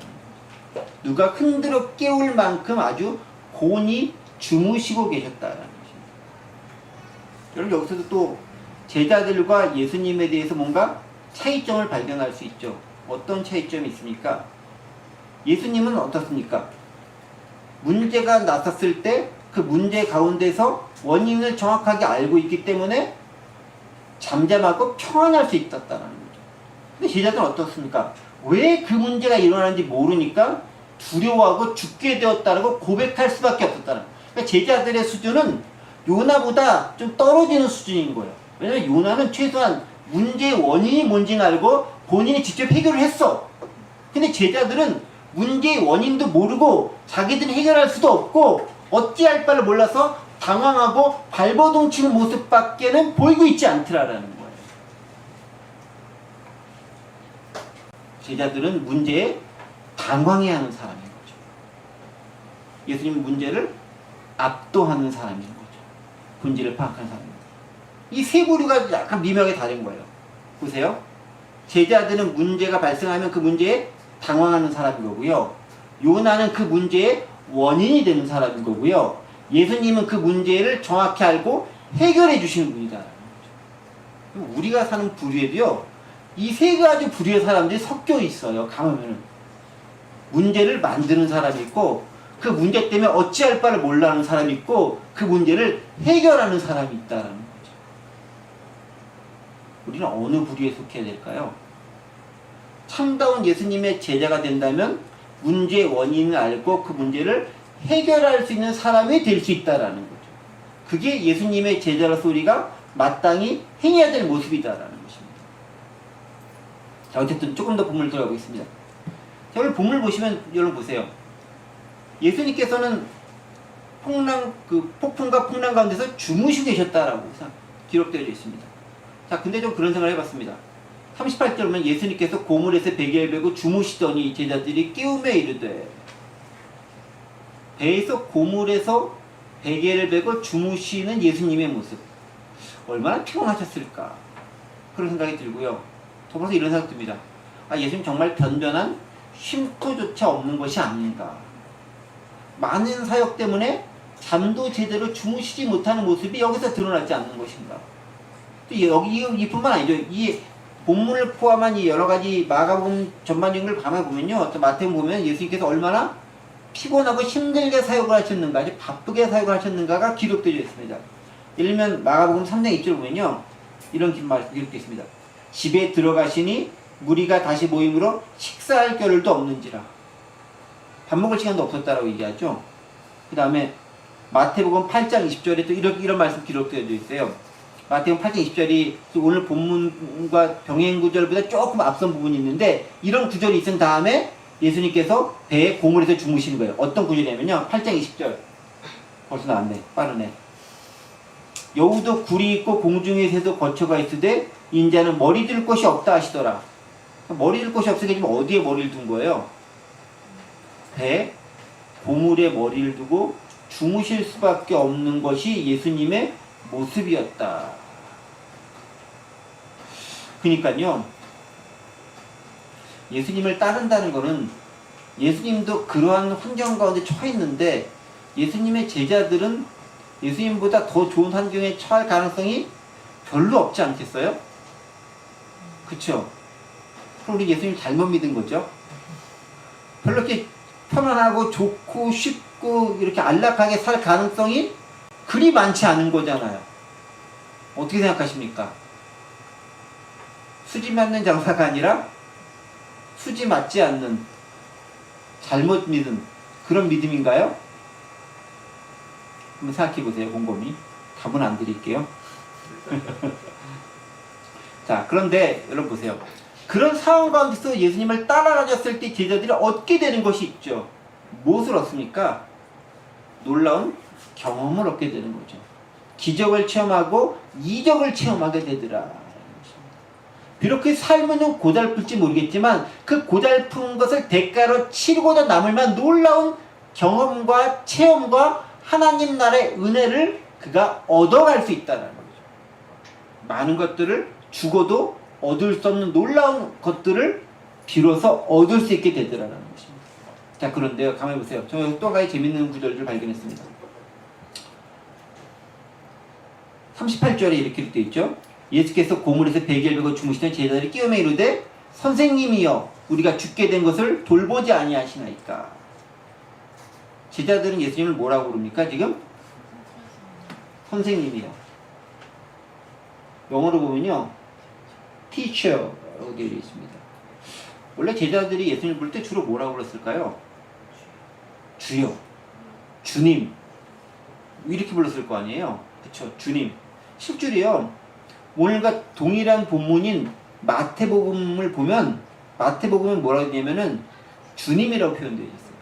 누가 흔들어 깨울 만큼 아주 곤히 주무시고 계셨다라는 것입니다. 여러분 여기서도 또 제자들과 예수님에 대해서 뭔가 차이점을 발견할 수 있죠. 어떤 차이점이 있습니까? 예수님은 어떻습니까? 문제가 났었을 때 그 문제 가운데서 원인을 정확하게 알고 있기 때문에 잠잠하고 평안할 수 있었다는 거죠. 근데 제자들은 어떻습니까? 왜 그 문제가 일어나는지 모르니까 두려워하고 죽게 되었다고 고백할 수밖에 없었다는 거예요. 그러니까 제자들의 수준은 요나보다 좀 떨어지는 수준인 거예요. 왜냐면 요나는 최소한 문제의 원인이 뭔지는 알고 본인이 직접 해결을 했어. 근데 제자들은 문제의 원인도 모르고 자기들이 해결할 수도 없고 어찌할 바를 몰라서 당황하고 발버둥치는 모습밖에는 보이고 있지 않더라라는 거예요. 제자들은 문제에 당황해하는 사람인 거죠. 예수님은 문제를 압도하는 사람인 거죠. 본질을 파악하는 사람입니다. 이 세 부류가 약간 미묘하게 다른 거예요. 보세요. 제자들은 문제가 발생하면 그 문제에 당황하는 사람인 거고요. 요나는 그 문제의 원인이 되는 사람인 거고요. 예수님은 그 문제를 정확히 알고 해결해 주시는 분이다. 우리가 사는 부류에도요. 이 세 가지 부류의 사람들이 섞여 있어요. 가면은 문제를 만드는 사람이 있고 그 문제 때문에 어찌할 바를 몰라하는 사람이 있고 그 문제를 해결하는 사람이 있다는 거죠. 우리는 어느 부류에 속해야 될까요? 참다운 예수님의 제자가 된다면 문제의 원인을 알고 그 문제를 해결할 수 있는 사람이 될 수 있다라는 거죠. 그게 예수님의 제자로서 우리가 마땅히 행해야 될 모습이다라는 것입니다. 자, 어쨌든 조금 더 본문을 들어가 보겠습니다. 자, 오늘 본문을 보시면 여러분 보세요. 예수님께서는 폭풍과 풍랑 가운데서 주무시고 계셨다라고 기록되어 있습니다. 자, 근데 좀 그런 생각을 해봤습니다. 38절 보면 예수님께서 고물에서 베개를 베고 주무시더니 제자들이 깨우며 이르되 배에서 고물에서 베개를 베고 주무시는 예수님의 모습 얼마나 피곤하셨을까 그런 생각이 들고요. 더불어서 이런 생각이 듭니다. 예수님 정말 변변한 쉼터조차 없는 것이 아닌가. 많은 사역 때문에 잠도 제대로 주무시지 못하는 모습이 여기서 드러나지 않는 것인가. 또 여기 이뿐만 아니죠. 이 본문을 포함한 이 여러 가지 마가복음 전반적인 걸 가만히 보면요, 또 마태복음 보면 예수님께서 얼마나 피곤하고 힘들게 사역을 하셨는가, 아주 바쁘게 사역을 하셨는가가 기록되어 있습니다. 예를 들면 마가복음 3장 2절 보면요, 이런 말씀 기록되어 있습니다. 집에 들어가시니 무리가 다시 모임으로 식사할 겨를도 없는지라. 밥 먹을 시간도 없었다라고 얘기하죠. 그 다음에 마태복음 8장 20절에 또 이런 말씀 기록되어 있어요. 마태복음 8장 20절이 오늘 본문과 병행 구절보다 조금 앞선 부분이 있는데, 이런 구절이 있은 다음에 예수님께서 배에 고물에서 주무시는 거예요. 어떤 구절이냐면요, 8장 20절. 벌써 나왔네. 빠르네. 여우도 굴이 있고 공중의 새도 거처가 있으되 인자는 머리 둘 곳이 없다 하시더라. 머리 둘 곳이 없으니까 지금 어디에 머리를 둔 거예요? 배, 고물에 머리를 두고 주무실 수밖에 없는 것이 예수님의 모습이었다. 그러니까요, 예수님을 따른다는 것은 예수님도 그러한 환경 가운데 처해 있는데 예수님의 제자들은 예수님보다 더 좋은 환경에 처할 가능성이 별로 없지 않겠어요? 그쵸? 그럼 우리 예수님 잘못 믿은 거죠? 별로 이렇게 편안하고 좋고 쉽고 이렇게 안락하게 살 가능성이 그리 많지 않은 거잖아요. 어떻게 생각하십니까? 수지 맞는 장사가 아니라 수지 맞지 않는 잘못 믿음, 그런 믿음인가요? 한번 생각해 보세요. 곰곰이. 답은 안 드릴게요. 자, 그런데 여러분 보세요. 그런 상황 가운데서 예수님을 따라가졌을 때 제자들이 얻게 되는 것이 있죠. 무엇을 얻습니까? 놀라운 경험을 얻게 되는 거죠. 기적을 체험하고 이적을 체험하게 되더라. 비록 그 삶은 좀 고달플지 모르겠지만 그 고달픈 것을 대가로 치르고자 남을 만한 놀라운 경험과 체험과 하나님 나라의 은혜를 그가 얻어갈 수 있다는 거죠. 많은 것들을 죽어도 얻을 수 없는 놀라운 것들을 비로소 얻을 수 있게 되더라는 것입니다. 자, 그런데요, 가만히 보세요. 저 또 한 가지 재밌는 구절을 발견했습니다. 38절에 이렇게 되어 있죠. 예수께서 고물에서 베개를 베고 주무시던 제자들이 끼어매 이르되 선생님이여 우리가 죽게 된 것을 돌보지 아니하시나이까. 제자들은 예수님을 뭐라고 부릅니까 지금? 선생님이요. 영어로 보면요, teacher라고 되어 있습니다. 원래 제자들이 예수님을 부를 때 주로 뭐라고 불렀을까요? 주여, 주님, 이렇게 불렀을 거 아니에요. 그쵸? 주님. 실줄이요, 오늘과 동일한 본문인 마태복음을 보면 마태복음은 뭐라고 되냐면은 주님이라고 표현되어 있어요.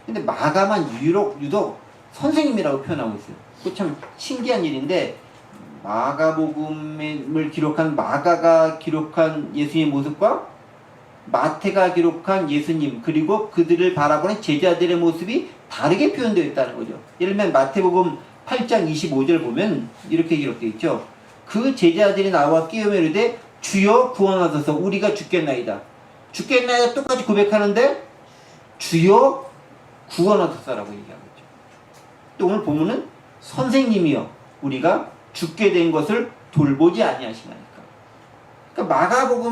근데 마가만 유독 선생님이라고 표현하고 있어요. 그거 참 신기한 일인데, 마가복음을 기록한 마가가 기록한 예수님의 모습과 마태가 기록한 예수님, 그리고 그들을 바라보는 제자들의 모습이 다르게 표현되어 있다는 거죠. 예를 들면 마태복음 8장 25절 보면 이렇게 기록되어 있죠. 그 제자들이 나와 끼어매 이르되 주여 구원하소서 우리가 죽겠나이다. 죽겠나이다 똑같이 고백하는데 주여 구원하소서라고 얘기하고 있죠. 또 오늘 보면은 선생님이여 우리가 죽게 된 것을 돌보지 아니하시나이까. 그러니까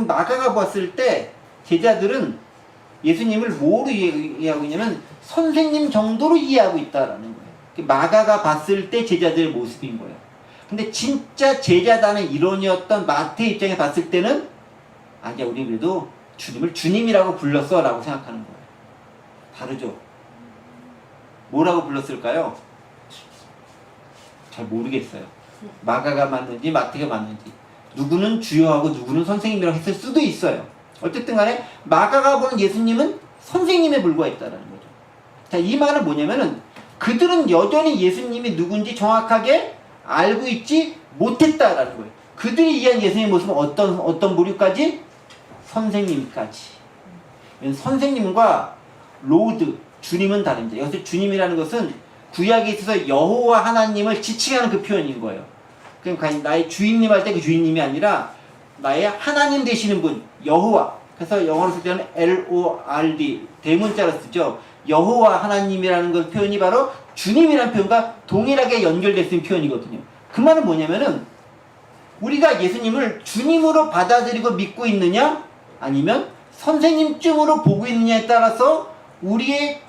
마가가 봤을 때 제자들은 예수님을 뭐로 이해하고 있냐면 선생님 정도로 이해하고 있다라는 거예요. 마가가 봤을 때 제자들의 모습인 거예요. 근데 진짜 제자단의 일원이었던 마태 입장에 봤을 때는 아니야, 우리 그래도 주님을 주님이라고 불렀어 라고 생각하는 거예요. 다르죠? 뭐라고 불렀을까요? 잘 모르겠어요. 마가가 맞는지 마태가 맞는지, 누구는 주여하고 누구는 선생님이라고 했을 수도 있어요. 어쨌든 간에 마가가 보는 예수님은 선생님에 불과했다는 거죠. 자, 이 말은 뭐냐면은 그들은 여전히 예수님이 누군지 정확하게 알고 있지 못했다라는 거예요. 그들이 이해한 예수님의 모습은 어떤 부류까지? 선생님까지. 선생님과 로드, 주님은 다릅니다. 여기서 주님이라는 것은 구약에 있어서 여호와 하나님을 지칭하는 그 표현인 거예요. 그러니까 나의 주인님 할 때 그 주인님이 아니라 나의 하나님 되시는 분, 여호와. 그래서 영어로 쓸 때는 LORD, 대문자로 쓰죠. 여호와 하나님이라는 그 표현이 바로 주님이라는 표현과 동일하게 연결될 수 있는 표현이거든요. 그 말은 뭐냐면은 우리가 예수님을 주님으로 받아들이고 믿고 있느냐 아니면 선생님쯤으로 보고 있느냐에 따라서 우리의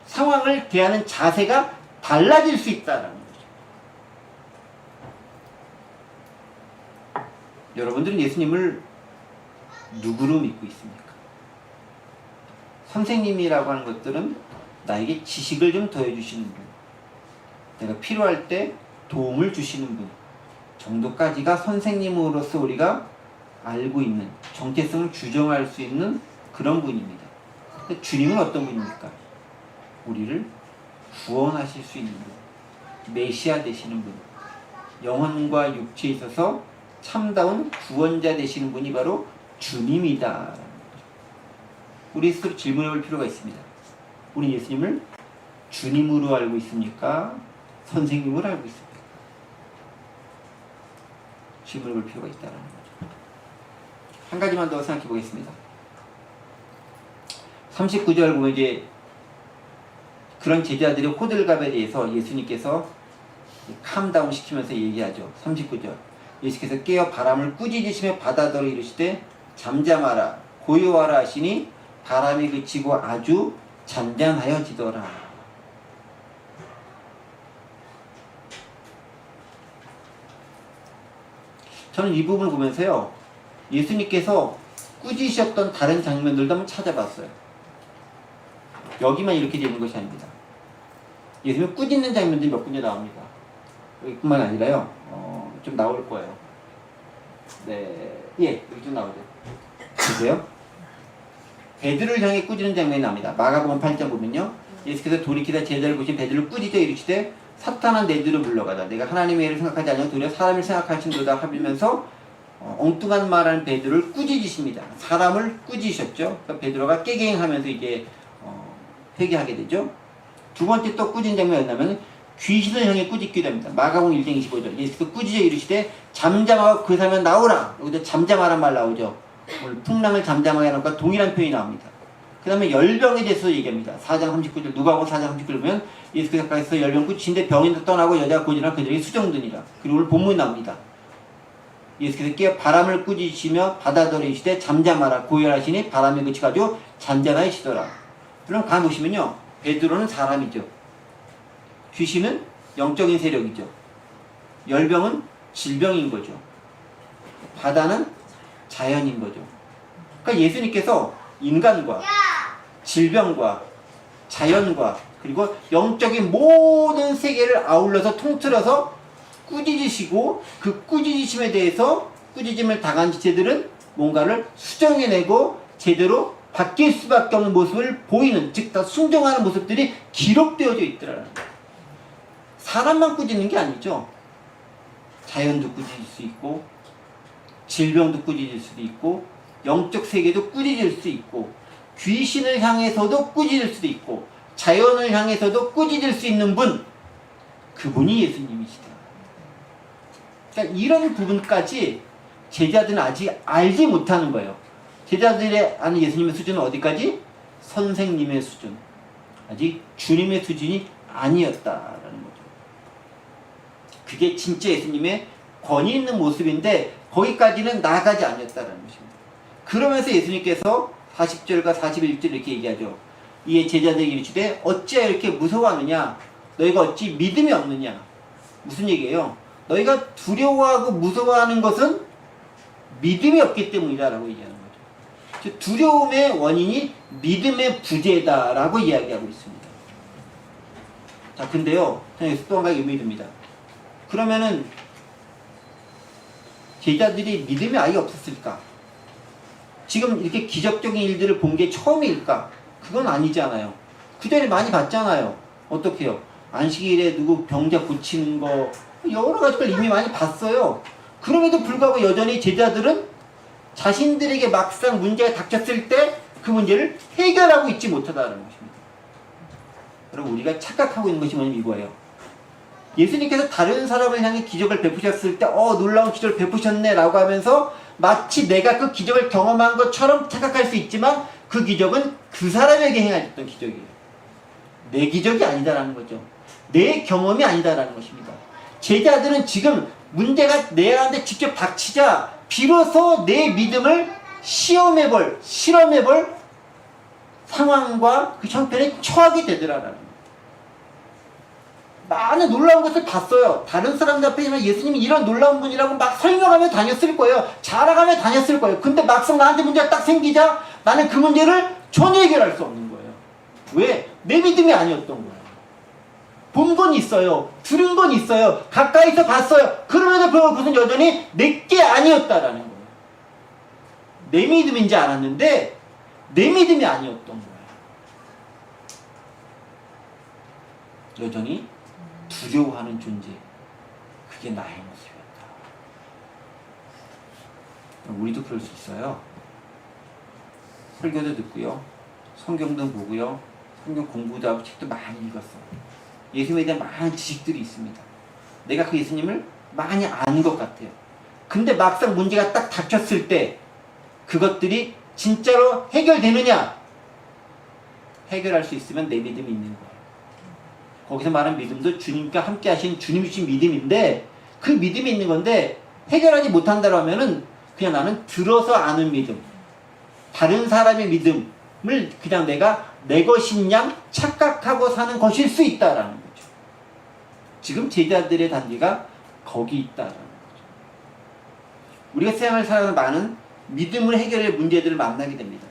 상황을 대하는 자세가 달라질 수 있다는 거죠. 여러분들은 예수님을 누구로 믿고 있습니까? 선생님이라고 하는 것들은 나에게 지식을 좀 더해주시는 분, 내가 필요할 때 도움을 주시는 분 정도까지가 선생님으로서 우리가 알고 있는 정체성을 규정할 수 있는 그런 분입니다. 근데 주님은 어떤 분입니까? 우리를 구원하실 수 있는 분, 메시아 되시는 분, 영혼과 육체에 있어서 참다운 구원자 되시는 분이 바로 주님이다. 우리 스스로 질문해 볼 필요가 있습니다. 우리 예수님을 주님으로 알고 있습니까? 선생님으로 알고 있습니까? 질문해 볼 필요가 있다는 거죠. 한 가지만 더 생각해 보겠습니다. 39절 보면 이제 그런 제자들의 호들갑에 대해서 예수님께서 캄다운 시키면서 얘기하죠. 39절. 예수께서 깨어 바람을 꾸짖으시며 바다더러 이르시되 잠잠하라 고요하라 하시니 바람이 그치고 아주 잔잔하여지더라. 저는 이 부분을 보면서요, 예수님께서 꾸짖으셨던 다른 장면들도 한번 찾아봤어요. 여기만 이렇게 되는 것이 아닙니다. 예수님 꾸짖는 장면들이 몇 군데 나옵니다. 여기뿐만 아니라요, 좀 나올 거예요. 네, 예, 여기 좀 나오죠. 보세요. 베드로를 향해 꾸짖는 장면이 나옵니다. 마가복음 8장 보면요, 예수께서 돌이키다 제자를 보신 베드로를 꾸짖어 이르시되 사탄아 내 뒤로 물러가라. 내가 하나님의 일을 생각하지 않으면 도리어 사람을 생각하신도다 하면서 엉뚱한 말하는 베드로를 꾸짖으십니다. 사람을 꾸짖으셨죠. 그러니까 베드로가 깨갱하면서 이제 회개하게 되죠. 두 번째 또 꾸짖는 장면이 뭐냐면 귀신을 향해 꾸짖기도 합니다. 마가복음 1장 25절. 예수께서 꾸짖어 이르시되 잠잠하고 그 사람은 나오라. 여기서 잠잠하란 말 나오죠. 오늘 풍랑을 잠잠하게 하는 것과 동일한 표현이 나옵니다. 그 다음에 열병에 대해서 얘기합니다. 4장 39절, 누가복음 4장 39절 보면 예수께서 가서 열병 꾸짖는데 병인도 떠나고 여자가 고지나 그들에게 수정되니라. 그리고 오늘 본문이 나옵니다. 예수께서 깨어 바람을 꾸짖으시며 바다더러 이르시되 잠잠하라 고요하시니 바람이 그치가지고 잔잔하시더라. 그럼 가 보시면요, 베드로는 사람이죠. 귀신은 영적인 세력이죠. 열병은 질병인 거죠. 바다는 자연인 거죠. 그러니까 예수님께서 인간과 질병과 자연과 그리고 영적인 모든 세계를 아울러서 통틀어서 꾸짖으시고 그 꾸짖으심에 대해서 꾸짖음을 당한 지체들은 뭔가를 수정해내고 제대로 바뀔 수밖에 없는 모습을 보이는, 즉 다 순종하는 모습들이 기록되어져 있더라는 거예요. 사람만 꾸짖는 게 아니죠. 자연도 꾸짖을 수 있고 질병도 꾸짖을 수도 있고 영적 세계도 꾸짖을 수 있고 귀신을 향해서도 꾸짖을 수도 있고 자연을 향해서도 꾸짖을 수 있는 분, 그분이 예수님이시다. 그러니까 이런 부분까지 제자들은 아직 알지 못하는 거예요. 제자들의 아는 예수님의 수준은 어디까지? 선생님의 수준, 아직 주님의 수준이 아니었다라는 거죠. 그게 진짜 예수님의 권위 있는 모습인데 거기까지는 나아가지 않았다라는 것입니다. 그러면서 예수님께서 40절과 41절 이렇게 얘기하죠. 이에 제자들에게 이르시되 어찌하여 이렇게 무서워하느냐? 너희가 어찌 믿음이 없느냐? 무슨 얘기예요? 너희가 두려워하고 무서워하는 것은 믿음이 없기 때문이다라고 얘기하는 거죠. 즉 두려움의 원인이 믿음의 부재다라고 이야기하고 있습니다. 자, 근데요, 여기서 또 한 가지 의문이 듭니다. 그러면은 제자들이 믿음이 아예 없었을까? 지금 이렇게 기적적인 일들을 본 게 처음일까? 그건 아니잖아요. 그 전에 많이 봤잖아요. 어떻게요? 안식일에 누구 병자 고치는 거, 여러 가지 걸 이미 많이 봤어요. 그럼에도 불구하고 여전히 제자들은 자신들에게 막상 문제가 닥쳤을 때 그 문제를 해결하고 있지 못하다는 것입니다. 여러분, 우리가 착각하고 있는 것이 뭐냐면 이거예요. 예수님께서 다른 사람을 향해 기적을 베푸셨을 때 놀라운 기적을 베푸셨네 라고 하면서 마치 내가 그 기적을 경험한 것처럼 착각할 수 있지만 그 기적은 그 사람에게 행하셨던 기적이에요. 내 기적이 아니다라는 거죠. 내 경험이 아니다라는 것입니다. 제자들은 지금 문제가 내한테 직접 닥치자 비로소 내 믿음을 실험해볼 상황과 그 형편에 처하게 되더라라는 거예요. 많은 놀라운 것을 봤어요. 다른 사람들 앞에 예수님이 이런 놀라운 분이라고 막 설명하며 다녔을 거예요. 자랑하며 다녔을 거예요. 근데 막상 나한테 문제가 딱 생기자 나는 그 문제를 전혀 해결할 수 없는 거예요. 왜? 내 믿음이 아니었던 거예요. 본 건 있어요. 들은 건 있어요. 가까이서 봤어요. 그럼에도 불구하고 그것은 여전히 내게 아니었다라는 거예요. 내 믿음인지 알았는데 내 믿음이 아니었던 거예요. 여전히 두려워하는 존재. 그게 나의 모습이었다. 우리도 그럴 수 있어요. 설교도 듣고요. 성경도 보고요. 성경 공부도 하고 책도 많이 읽었어요. 예수님에 대한 많은 지식들이 있습니다. 내가 그 예수님을 많이 아는 것 같아요. 근데 막상 문제가 딱 닥쳤을 때 그것들이 진짜로 해결되느냐? 해결할 수 있으면 내 믿음이 있는 거예요. 거기서 말하는 믿음도 주님과 함께 하신 주님이 주신 믿음인데 그 믿음이 있는 건데 해결하지 못한다고 하면은 그냥 나는 들어서 아는 믿음, 다른 사람의 믿음을 그냥 내가 내 것인 양 착각하고 사는 것일 수 있다라는 거죠. 지금 제자들의 단계가 거기 있다라는 거죠. 우리가 세상을 살아가는 많은 믿음을 해결할 문제들을 만나게 됩니다.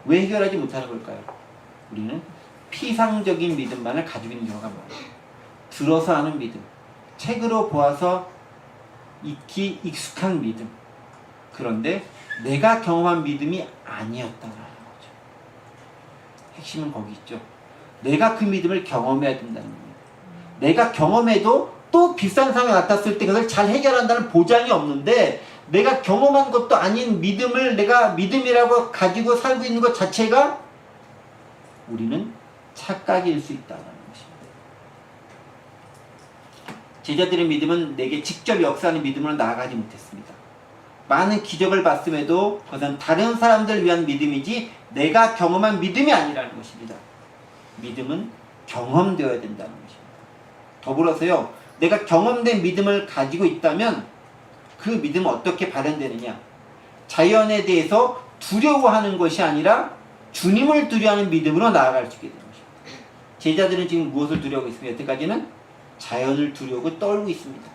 왜 해결하지 못하는 걸까요? 우리는 피상적인 믿음만을 가지고 있는 경우가 많아요. 들어서 아는 믿음, 책으로 보아서 익히 익숙한 믿음. 그런데 내가 경험한 믿음이 아니었다는 거죠. 핵심은 거기 있죠. 내가 그 믿음을 경험해야 된다는 겁니다. 내가 경험해도 또 비싼 상황이 나탔을 때 그것을 잘 해결한다는 보장이 없는데 내가 경험한 것도 아닌 믿음을 내가 믿음이라고 가지고 살고 있는 것 자체가 우리는 착각일 수 있다는 것입니다. 제자들의 믿음은 내게 직접 역사하는 믿음으로 나아가지 못했습니다. 많은 기적을 봤음에도 그것은 다른 사람들을 위한 믿음이지 내가 경험한 믿음이 아니라는 것입니다. 믿음은 경험되어야 된다는 것입니다. 더불어서요, 내가 경험된 믿음을 가지고 있다면 그 믿음은 어떻게 발현되느냐? 자연에 대해서 두려워하는 것이 아니라 주님을 두려워하는 믿음으로 나아갈 수 있게 되는 것입니다. 제자들은 지금 무엇을 두려워하고 있습니까? 여태까지는 자연을 두려워하고 떨고 있습니다.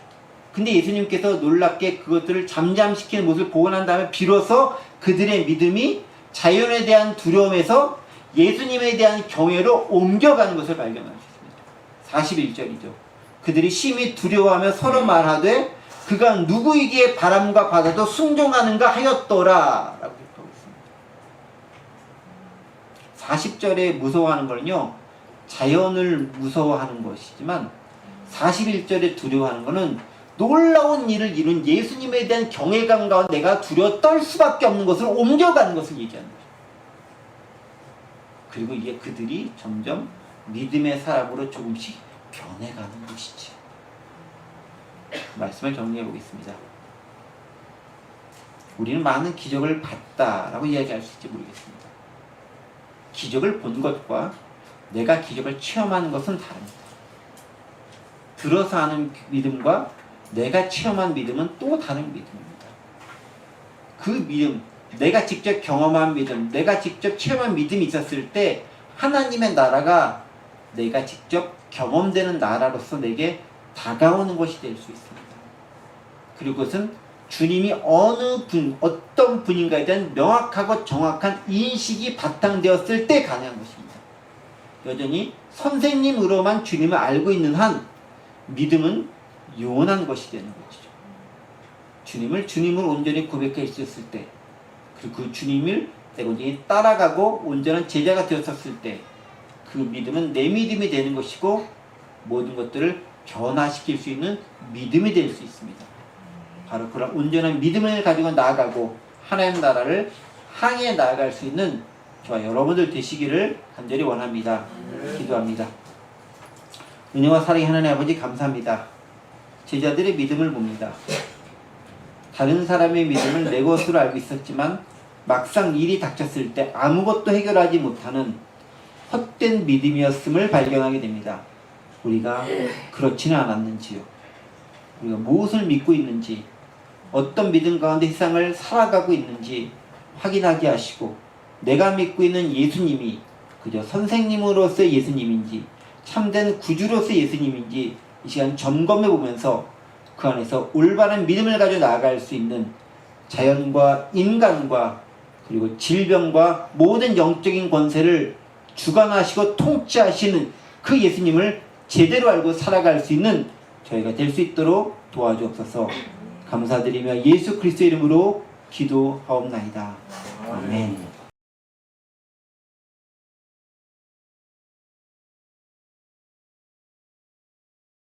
근데 예수님께서 놀랍게 그것들을 잠잠시키는 모습을 보고 난 다음에 비로소 그들의 믿음이 자연에 대한 두려움에서 예수님에 대한 경외로 옮겨가는 것을 발견할 수 있습니다. 41절이죠. 그들이 심히 두려워하며 서로 말하되 그가 누구이기에 바람과 바다도 순종하는가 하였더라 라고 기록하고 있습니다. 40절에 무서워하는 거는요, 자연을 무서워하는 것이지만 41절에 두려워하는 것은 놀라운 일을 이룬 예수님에 대한 경외감 가운데 내가 두려워 떨 수밖에 없는 것을 옮겨가는 것을 얘기하는 거죠. 그리고 이게 그들이 점점 믿음의 사람으로 조금씩 변해가는 것이죠. 말씀을 정리해 보겠습니다. 우리는 많은 기적을 봤다라고 이야기할 수 있을지 모르겠습니다. 기적을 본 것과 내가 기적을 체험하는 것은 다릅니다. 들어서 하는 믿음과 내가 체험한 믿음은 또 다른 믿음입니다. 그 믿음, 내가 직접 경험한 믿음, 내가 직접 체험한 믿음이 있었을 때 하나님의 나라가 내가 직접 경험되는 나라로서 내게 다가오는 것이 될 수 있습니다. 그리고 그것은 주님이 어떤 분인가에 대한 명확하고 정확한 인식이 바탕되었을 때 가능한 것입니다. 여전히 선생님으로만 주님을 알고 있는 한 믿음은 요원한 것이 되는 것이죠. 주님을 주님으로 온전히 고백해 있었을 때, 그리고 그 주님을 내가 온전히 따라가고 온전한 제자가 되었을 때 그 믿음은 내 믿음이 되는 것이고 모든 것들을 변화시킬 수 있는 믿음이 될 수 있습니다. 바로 그런 온전한 믿음을 가지고 나아가고 하나님 나라를 향해 나아갈 수 있는 저와 여러분들 되시기를 간절히 원합니다. 기도합니다. 은혜와 사랑의 하나님 아버지 감사합니다. 제자들의 믿음을 봅니다. 다른 사람의 믿음을 내 것으로 알고 있었지만 막상 일이 닥쳤을 때 아무것도 해결하지 못하는 헛된 믿음이었음을 발견하게 됩니다. 우리가 그렇지는 않았는지요. 우리가 무엇을 믿고 있는지, 어떤 믿음 가운데 세상을 살아가고 있는지 확인하게 하시고, 내가 믿고 있는 예수님이 그저 선생님으로서의 예수님인지 참된 구주로서의 예수님인지 이 시간 점검해 보면서 그 안에서 올바른 믿음을 가지고 나아갈 수 있는 자연과 인간과 그리고 질병과 모든 영적인 권세를 주관하시고 통치하시는 그 예수님을 제대로 알고 살아갈 수 있는 저희가 될 수 있도록 도와주옵소서. 감사드리며 예수 그리스도 이름으로 기도하옵나이다. 아멘.